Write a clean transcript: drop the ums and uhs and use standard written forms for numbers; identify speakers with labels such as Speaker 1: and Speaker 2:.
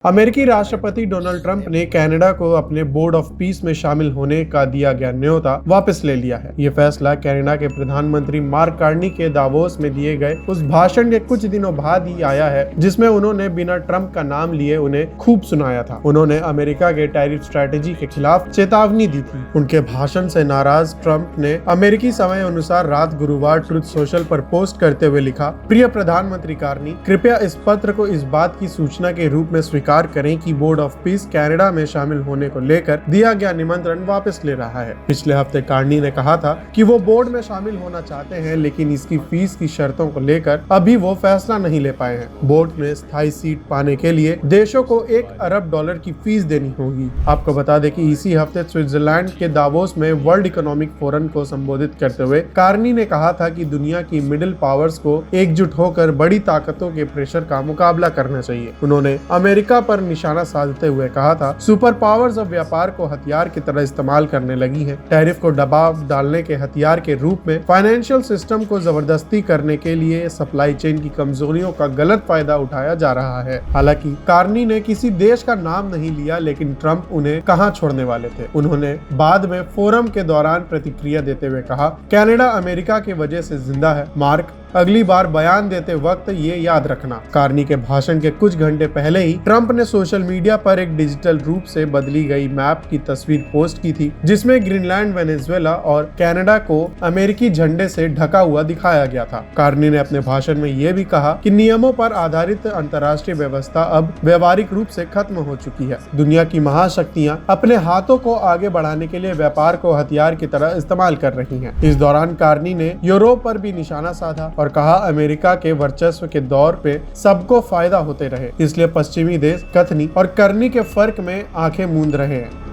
Speaker 1: अमेरिकी राष्ट्रपति Donald Trump ने कनाडा को अपने बोर्ड ऑफ पीस में शामिल होने का दिया गया न्योता वापस ले लिया है। ये फैसला कनाडा के प्रधानमंत्री मार्क कार्नी के दावोस में दिए गए उस भाषण के कुछ दिनों बाद ही आया है जिसमें उन्होंने बिना ट्रंप का नाम लिए उन्हें खूब सुनाया था। उन्होंने अमेरिका के टैरिफ स्ट्रेटेजी के खिलाफ चेतावनी दी थी। उनके भाषण से नाराज ट्रंप ने अमेरिकी समय अनुसार रात गुरुवार ट्रुथ सोशल पर पोस्ट करते हुए लिखा, प्रिय प्रधानमंत्री कार्नी, कृपया इस पत्र को इस बात की सूचना के रूप में स्वीकार करें कि बोर्ड ऑफ पीस कनाडा में शामिल होने को लेकर दिया गया निमंत्रण वापस ले रहा है। पिछले हफ्ते कार्नी ने कहा था कि वो बोर्ड में शामिल होना चाहते हैं, लेकिन इसकी फीस की शर्तों को लेकर अभी वो फैसला नहीं ले पाए हैं। बोर्ड में स्थायी सीट पाने के लिए देशों को $1 अरब की फीस देनी होगी। आपको बता दें कि इसी हफ्ते स्विट्जरलैंड के दावोस में वर्ल्ड इकोनॉमिक फोरम को संबोधित करते हुए कार्नी ने कहा था कि दुनिया की मिडिल पावर्स को एकजुट होकर बड़ी ताकतों के प्रेशर का मुकाबला करना चाहिए। उन्होंने अमेरिका पर निशाना साधते हुए कहा था, सुपर पावर्स अब व्यापार को हथियार की तरह इस्तेमाल करने लगी हैं। टैरिफ को दबाव डालने के हथियार के रूप में फाइनेंशियल सिस्टम को जबरदस्ती करने के लिए सप्लाई चेन की कमजोरियों का गलत फायदा उठाया जा रहा है। हालांकि कार्नी ने किसी देश का नाम नहीं लिया, लेकिन ट्रंप उन्हें कहां छोड़ने वाले थे। उन्होंने बाद में फोरम के दौरान प्रतिक्रिया देते हुए कहा, कनाडा अमेरिका की वजह से जिंदा है। मार्क, अगली बार बयान देते वक्त ये याद रखना। कार्नी के भाषण के कुछ घंटे पहले ही ट्रंप ने सोशल मीडिया पर एक डिजिटल रूप से बदली गई मैप की तस्वीर पोस्ट की थी, जिसमें ग्रीनलैंड, वेनेजुएला और कनाडा को अमेरिकी झंडे से ढका हुआ दिखाया गया था। कार्नी ने अपने भाषण में ये भी कहा कि नियमों पर आधारित अंतर्राष्ट्रीय व्यवस्था अब व्यवहारिक रूप से खत्म हो चुकी है। दुनिया की महाशक्तियां अपने हाथों को आगे बढ़ाने के लिए व्यापार को हथियार की तरह इस्तेमाल कर रही हैं। इस दौरान कार्नी ने यूरोप पर भी निशाना साधा और कहा, अमेरिका के वर्चस्व के दौर पे सबको फायदा होते रहे, इसलिए पश्चिमी देश कथनी और करनी के फर्क में आंखें मूंद रहे हैं।